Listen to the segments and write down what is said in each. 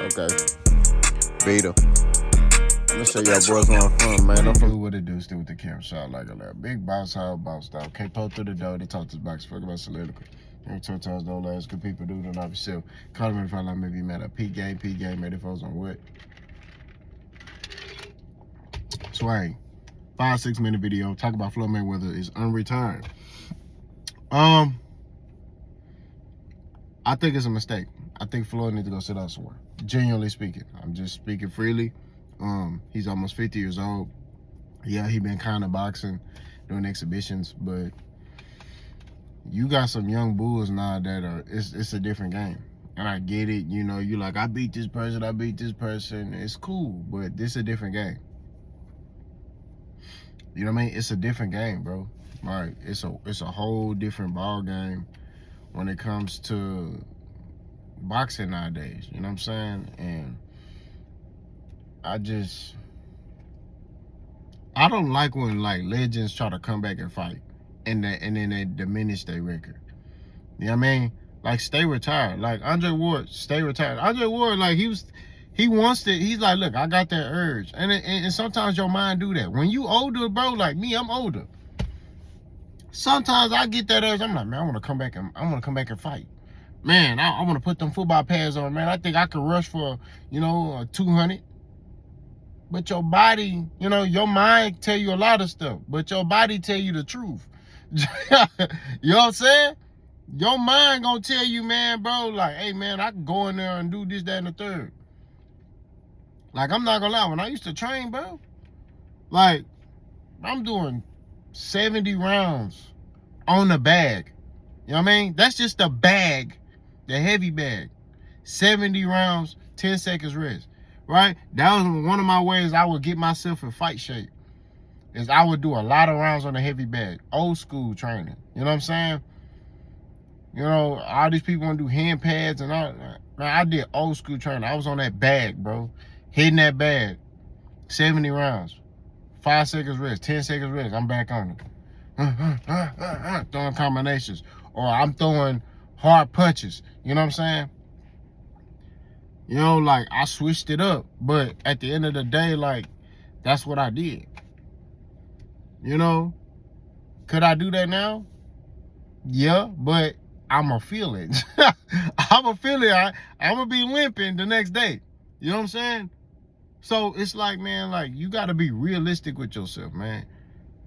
Okay. Beat 'em. I'm gonna show y'all boys where I'm from, man. I'm from. What it do, still with the camera shot like a little big bounce, how bounce down. Can't pull through the door, they talk to the box, fuck about solidical. Every 2 times don't last, good people do, don't off yourself. Call me if I like maybe mad at P game, made it folks on what? Swag. 5-6 minute video, talk about Floyd Mayweather is unretired. I think it's a mistake. I think Floyd needs to go sit out somewhere. Genuinely speaking. I'm just speaking freely. He's almost 50 years old. Yeah, he been kind of boxing, doing exhibitions, but you got some young bulls now that are, it's a different game. And I get it, you know, you like, I beat this person. It's cool, but this is a different game. You know what I mean? It's a different game, bro. Like, it's a whole different ball game when it comes to boxing nowadays. You know what I'm saying? And I don't like when like legends try to come back and fight and then they diminish their record. You know what I mean? Like, stay retired. Like Andre Ward, stay retired. Andre Ward, like he wants to. He's like, look, I got that urge, and sometimes your mind do that. When you older, bro, like me, I'm older. Sometimes I get that urge. I'm like, man, I want to come back and fight. Man, I want to put them football pads on, man. I think I could rush for, 200. But your body, your mind tell you a lot of stuff, but your body tell you the truth. You know what I'm saying? Your mind gonna tell you, man, bro, like, hey, man, I can go in there and do this, that, and the third. Like, I'm not gonna lie, when I used to train, bro, like, I'm doing 70 rounds on the bag. You know what I mean? That's just the bag, the heavy bag. 70 rounds, 10 seconds rest, right? That was one of my ways I would get myself in fight shape, is I would do a lot of rounds on the heavy bag. Old school training. You know what I'm saying? All these people want to do hand pads and all. Man, I did old school training. I was on that bag, bro. Hitting that bag. 70 rounds. 5 seconds rest. 10 seconds rest. I'm back on it. Throwing combinations. Or I'm throwing hard punches. You know what I'm saying? Like, I switched it up. But at the end of the day, like, that's what I did. Could I do that now? Yeah, but I'ma feel it. I'ma feel it. I'ma be limping the next day. You know what I'm saying? So it's like, man, like, you gotta be realistic with yourself, man.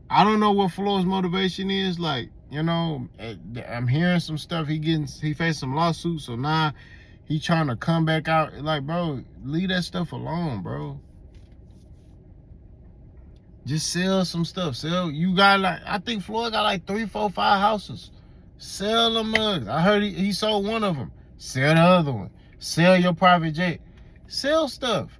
I don't know what Floyd's motivation is. Like, I'm hearing some stuff. He faced some lawsuits, so now he trying to come back out. Like, bro, leave that stuff alone, bro. Just sell some stuff. You got I think Floyd got like 3, 4, 5 houses. Sell the mugs. I heard he sold one of them. Sell the other one. Sell your private jet. Sell stuff.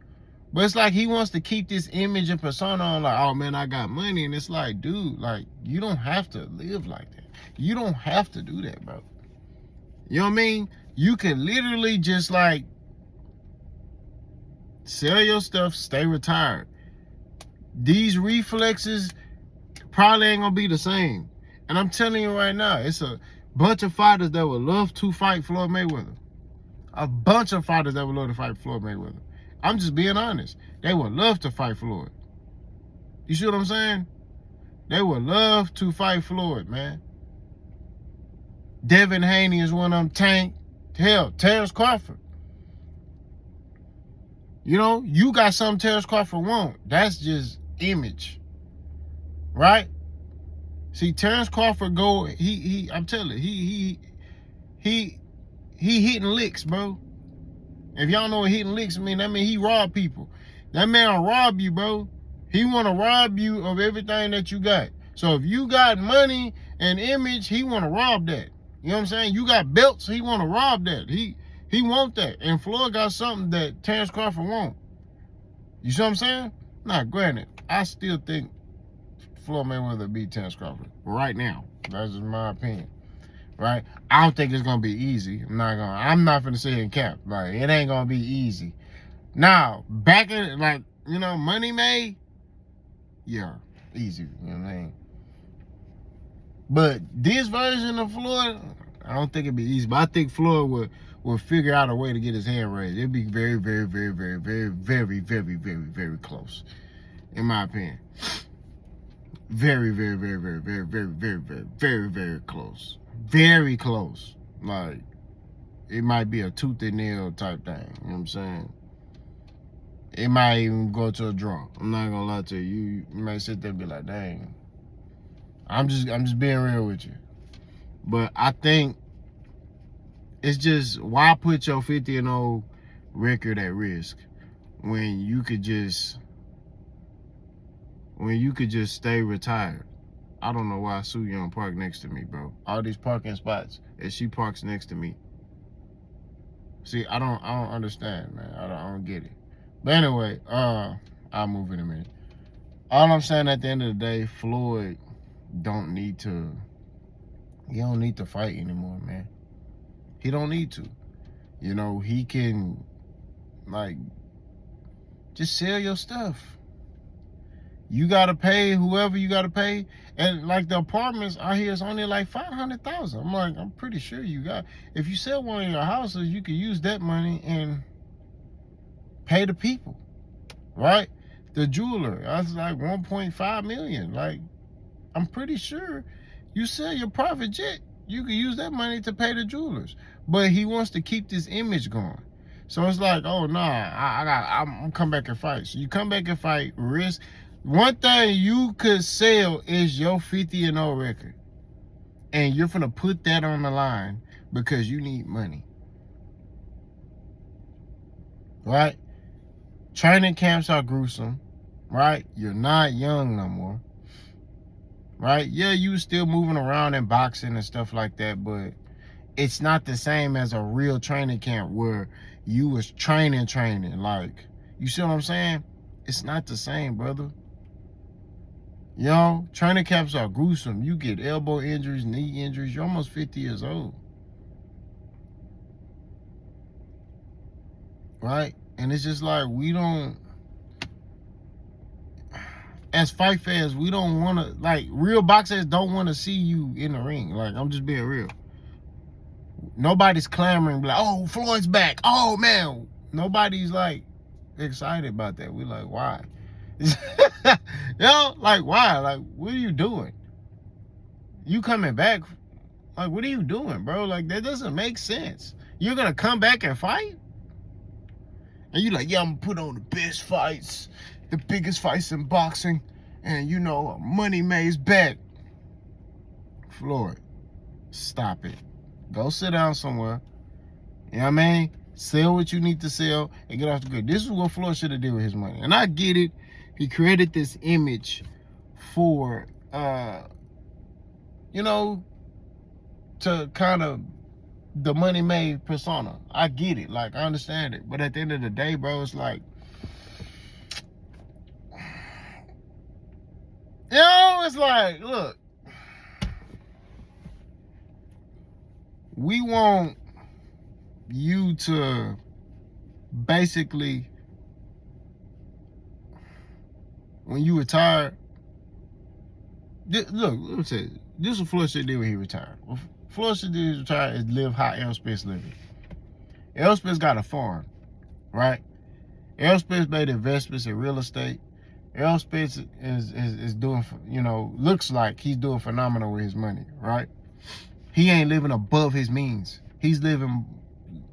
But it's like he wants to keep this image and persona on, like, oh man, I got money. And it's like, dude, like, you don't have to live like that. You don't have to do that, bro. You know what I mean? You can literally just like sell your stuff, stay retired. These reflexes probably ain't gonna be the same. And I'm telling you right now, it's a bunch of fighters that would love to fight Floyd Mayweather. A bunch of fighters that would love to fight Floyd Mayweather. I'm just being honest. They would love to fight Floyd. You see what I'm saying? They would love to fight Floyd, man. Devin Haney is one of them. Tank. Hell, Terrence Crawford. You got something Terrence Crawford won't. That's just image. Right? See, Terrence Crawford I'm telling you, he hitting licks, bro. If y'all know what hitting licks mean, that mean he rob people. That man will rob you, bro. He want to rob you of everything that you got. So if you got money and image, he want to rob that. You know what I'm saying? You got belts, he want to rob that. He want that. And Floyd got something that Terrence Crawford won't. You see what I'm saying? Now, granted, I still think Floyd Mayweather beat Terrence Crawford right now. That's just my opinion. Right? I don't think it's gonna be easy. I'm not gonna sit here and cap. Like, it ain't gonna be easy. Now, back in, like, Money made, yeah, easy. You know what I mean? But this version of Floyd, I don't think it'd be easy. But I think Floyd will figure out a way to get his hand raised. It'd be very, very, very, very, very, very, very, very, very close, in my opinion. Very, very, very, very, very, very, very, very, very, very close. Very close. Like, it might be a tooth and nail type thing. You know what I'm saying? It might even go to a draw. I'm not gonna lie to you. You might sit there and be like, dang. I'm just being real with you. But I think it's just, why put your 50-0 record at risk when you could just stay retired? I don't know why Sue Young parked next to me, bro. All these parking spots, and she parks next to me. See, I don't understand, man. I don't get it. But anyway, I'll move in a minute. All I'm saying at the end of the day, Floyd don't need to fight anymore, man. He don't need to. You know, he can, like, just sell your stuff. You gotta pay whoever you gotta pay. And like the apartments out here is only like $500,000. I'm like, I'm pretty sure you got, if you sell one of your houses, you can use that money and pay the people, right? The jeweler, that's like 1.5 million. Like, I'm pretty sure you sell your private jet, you can use that money to pay the jewelers. But he wants to keep this image going. So it's like, oh nah, I'm come back and fight. So you come back and fight, risk. One thing you could sell is your 50-0 record. And you're gonna put that on the line because you need money. Right? Training camps are gruesome, right? You're not young no more. Right? Yeah, you still moving around in boxing and stuff like that, but it's not the same as a real training camp where you was training. Like, you see what I'm saying? It's not the same, brother. You know, training camps are gruesome. You get elbow injuries, knee injuries. You're almost 50 years old. Right? And it's just like, we don't, as fight fans, we don't want to, like, real boxers don't want to see you in the ring. Like, I'm just being real. Nobody's clamoring, like, oh, Floyd's back. Oh, man. Nobody's, like, excited about that. We're like, why? You know, like, why? Like, what are you doing? You coming back? Like, what are you doing, bro? Like, that doesn't make sense. You're going to come back and fight? And you like, yeah, I'm going to put on the best fights, the biggest fights in boxing, and, you know, Money May's back. Floyd, stop it. Go sit down somewhere. You know what I mean? Sell what you need to sell and get off the grid. This is what Floyd should have did with his money. And I get it. He created this image for, you know, to kind of the Money Made persona. I get it. Like, I understand it. But at the end of the day, bro, it's like, you know, it's like, look, we want you to basically, when you retire, look, let me say this. This is what Floyd should do when he retired. What Floyd should do when he retired is live how Errol Spence living. Errol Spence got a farm, right? Errol Spence made investments in real estate. Errol Spence is doing, you know, looks like he's doing phenomenal with his money, right? He ain't living above his means. He's living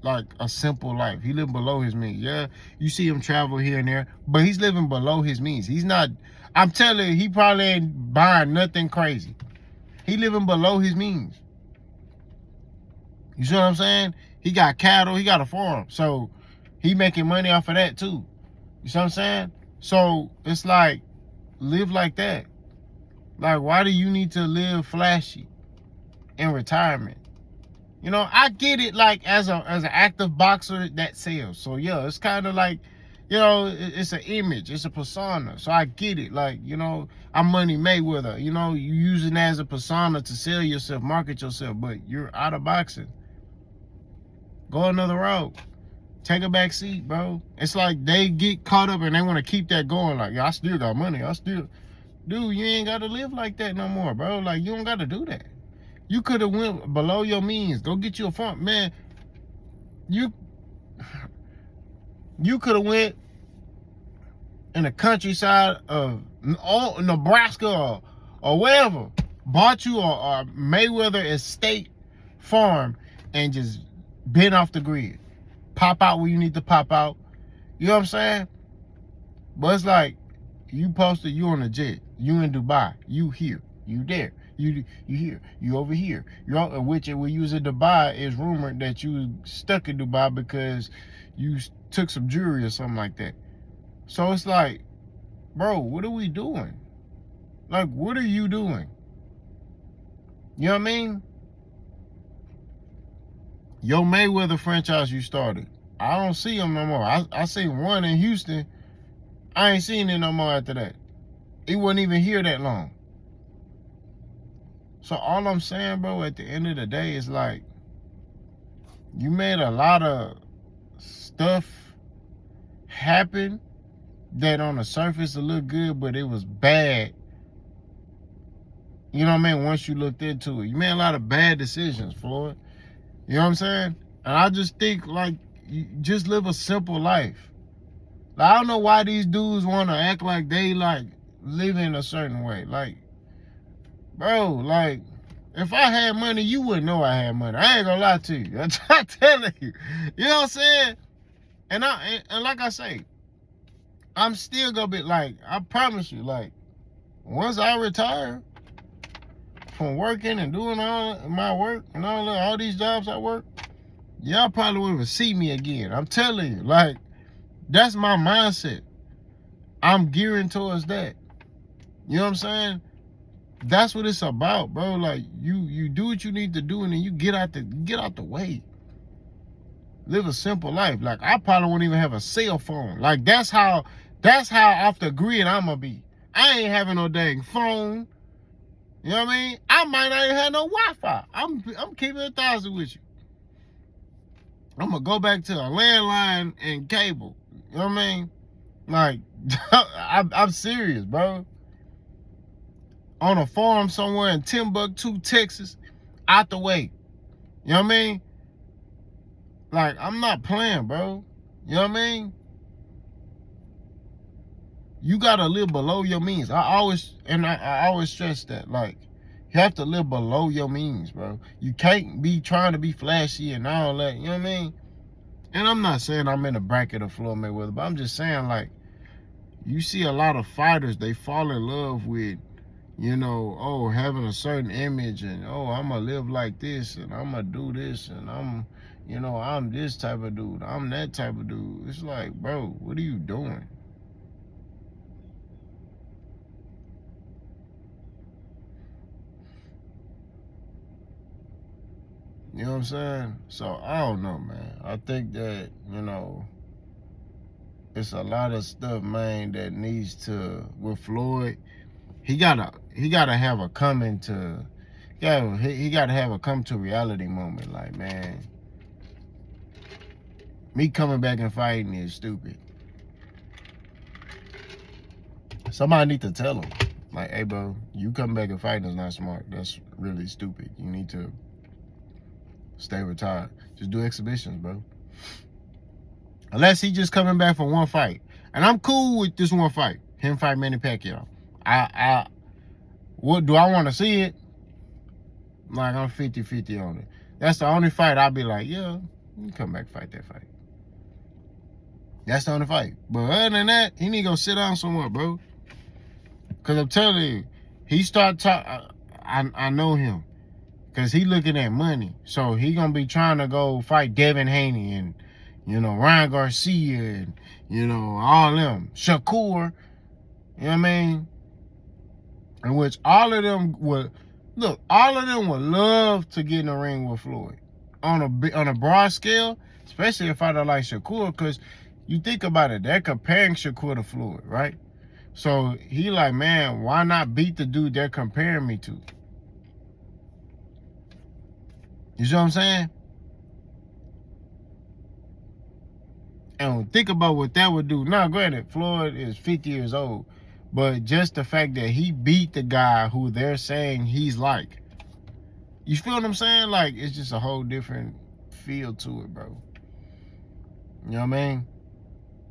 like a simple life. He living below his means. Yeah, you see him travel here and there, but he's living below his means. He's not, I'm telling you, he probably ain't buying nothing crazy. He living below his means. You see what I'm saying? He got cattle, he got a farm. So he making money off of that too. You see what I'm saying? So it's like, live like that. Like, why do you need to live flashy in retirement? You know, I get it, like, as an active boxer that sells. So yeah, it's kind of like, you know, it's an image, it's a persona. So I get it. Like, you know, I'm Money Mayweather. You know, you using that as a persona to sell yourself, market yourself, but you're out of boxing. Go another route. Take a back seat, bro. It's like they get caught up and they want to keep that going. Like, yeah, I still got money. Dude, you ain't got to live like that no more, bro. Like, you don't got to do that. You could have went below your means. Go get you a farm. Man, You could have went in the countryside of Nebraska or wherever, bought you a Mayweather estate farm and just been off the grid. Pop out where you need to pop out. You know what I'm saying? But it's like, you posted, you on a jet, you in Dubai, you here, you there, you here, you over here. Which we use in Dubai is rumored that you stuck in Dubai because you took some jewelry or something like that. So it's like, bro, what are we doing? Like, what are you doing? You know what I mean? Your Mayweather franchise you started, I don't see him no more. I seen one in Houston. I ain't seen it no more after that. He wasn't even here that long. So all I'm saying, bro, at the end of the day is like, you made a lot of stuff happen that on the surface it looked good, but it was bad. You know what I mean? Once you looked into it, you made a lot of bad decisions, Floyd. You know what I'm saying? And I just think, like, you just live a simple life. Like, I don't know why these dudes want to act like they, like, live in a certain way. Like, bro, like, if I had money, you wouldn't know I had money. I ain't gonna lie to you. I'm telling you. You know what I'm saying? And like I say, I'm still gonna be, like, I promise you, like, once I retire from working and doing all my work and all these jobs I work, y'all probably won't even see me again. I'm telling you, like, that's my mindset. I'm gearing towards that. You know what I'm saying? That's what it's about, bro. Like, you do what you need to do, and then you get out the way. Live a simple life. Like, I probably won't even have a cell phone. Like, that's how off the grid I'm gonna be. I ain't having no dang phone. You know what I mean? I might not even have no Wi-Fi. I'm keeping 1,000 with you. I'm gonna go back to a landline and cable. You know what I mean? Like, I'm serious, bro. On a farm somewhere in Timbuktu, Texas, out the way. You know what I mean? Like, I'm not playing, bro. You know what I mean? You gotta live below your means. I always stress that. Like, you have to live below your means, bro. You can't be trying to be flashy and all that. You know what I mean? And I'm not saying I'm in the bracket of Floyd Mayweather, but I'm just saying, like, you see a lot of fighters, they fall in love with, you know, oh, having a certain image, and oh, I'm gonna live like this, and I'm gonna do this, and I'm this type of dude, I'm that type of dude. It's like, bro, what are you doing? You know what I'm saying? So I don't know, man. I think that, you know, it's a lot of stuff, man, that needs to, with Floyd, he gotta have a come to reality moment. Like, man, me coming back and fighting is stupid. Somebody need to tell him, like, hey, bro, you coming back and fighting is not smart. That's really stupid. You need to stay retired. Just do exhibitions, bro. Unless he just coming back for one fight. And I'm cool with this one fight. Him fight Manny Pacquiao. What do I want to see it? Like, I'm 50-50 on it. That's the only fight I'll be like, yeah, you come back and fight that fight. That's the only fight. But other than that, he need to go sit down somewhere, bro. Because I'm telling you, he start talking, I know him. Because he looking at money. So he going to be trying to go fight Devin Haney and, you know, Ryan Garcia and, you know, all them. Shakur. You know what I mean? In which all of them would love to get in the ring with Floyd. On a broad scale, especially a fighter like Shakur, because you think about it, they're comparing Shakur to Floyd, right? So he like, man, why not beat the dude they're comparing me to? You see what I'm saying? And think about what that would do. Now, granted, Floyd is 50 years old, but just the fact that he beat the guy who they're saying he's like. You feel what I'm saying? Like, it's just a whole different feel to it, bro. You know what I mean?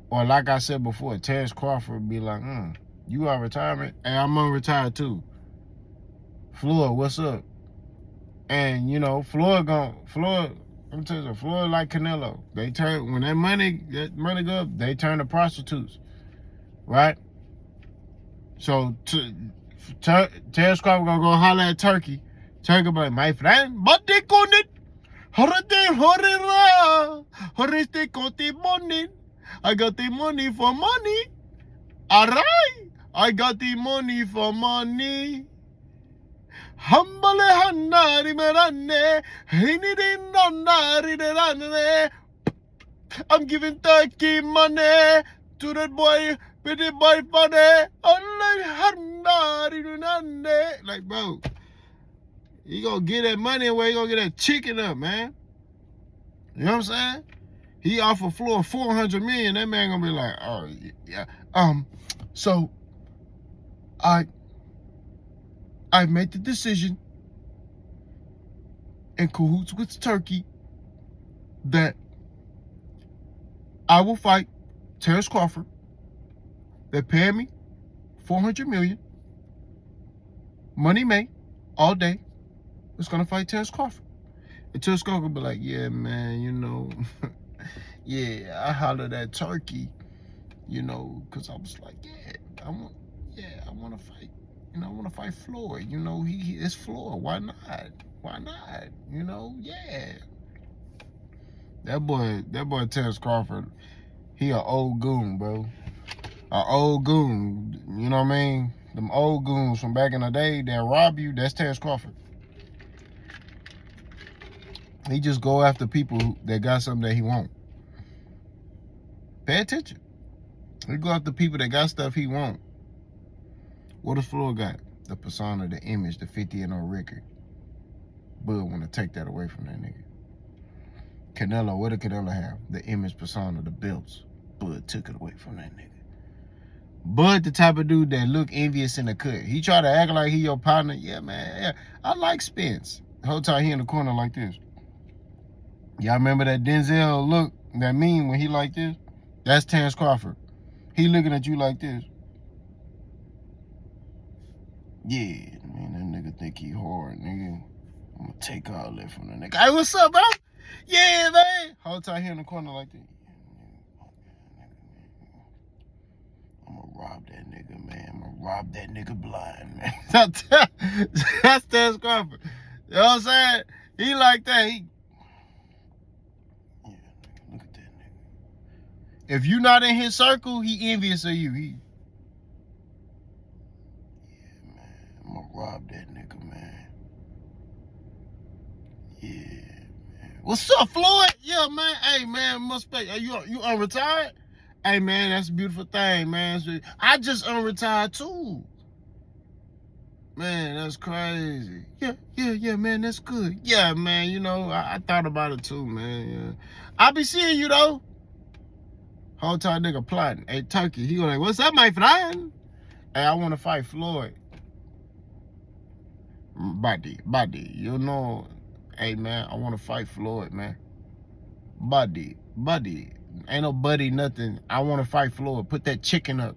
Or like I said before, Terrence Crawford would be like, you are retirement? Hey, I'm unretired too. Floyd, what's up? And you know, Floyd, I'm telling you, Floyd like Canelo. They turn when that money go up, they turn to prostitutes. Right? So Terrence Crawford gonna go holler at Turkey. Turkey be like, my friend, but they couldn't. I got the money for money. Alright, I got the money for money. Humbale hannari merane, I'm giving Turkey money to that boy, pretty boy funny. Like, bro, you gonna get that money away, you gonna get that chicken up, man. You know what I'm saying? He offered Floyd $400 million. That man gonna be like, oh yeah. So I made the decision in cahoots with Turkey that I will fight Terrence Crawford. They pay me $400 million. Money made all day. It's gonna fight Terrence Crawford. And Terrence Crawford will be like, yeah, man, you know, yeah, I hollered at Turkey, you know, because I was like, I want to fight. You know, I want to fight Floyd. You know, it's Floyd. Why not? Why not? You know, yeah. That boy Terrence Crawford, he an old goon, bro. An old goon. You know what I mean? Them old goons from back in the day that rob you, that's Terrence Crawford. He just go after people that got something that he want. Pay attention. He go after people that got stuff he want. What does Floyd got? The persona, the image, the 50-0 record. Bud want to take that away from that nigga. Canelo, what did Canelo have? The image, persona, the belts. Bud took it away from that nigga. Bud the type of dude that look envious in the cut. He try to act like he your partner. Yeah, man. Yeah. I like Spence. The whole time he in the corner like this. Y'all remember that Denzel look, that meme when he like this? That's Terrence Crawford. He looking at you like this. Yeah, man, that nigga think he hard, nigga. I'm gonna take all that from the nigga. Hey, what's up, bro? Yeah, man. Whole time he in the corner like that. I'm gonna rob that nigga, man. I'm gonna rob that nigga blind, man. That's Terrence Crawford. You know what I'm saying? He like that. Yeah, nigga, look at that nigga. If you not in his circle, he envious of you. Yeah, man. I'm gonna rob that nigga, man. Yeah, man. What's up, Floyd? Yeah, man. Hey, man, must pay. You unretired? Hey, man, that's a beautiful thing, man. I just unretired, too. Man, that's crazy. Yeah, man, that's good. Yeah, man, you know, I thought about it, too, man. Yeah. I be seeing you, though. Whole time nigga plotting. Hey, Turkey, he go like, what's up, my friend? Hey, I want to fight Floyd. Buddy, you know, hey, man, I want to fight Floyd, man. Buddy. Ain't no buddy, nothing. I want to fight Floyd. Put that chicken up.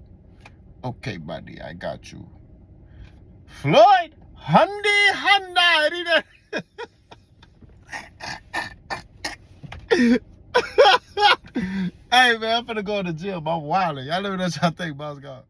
Okay, buddy, I got you. Floyd, Handa. Hey, man, I'm finna go to the gym. I'm wilding. Y'all let me know what y'all think, boss. God.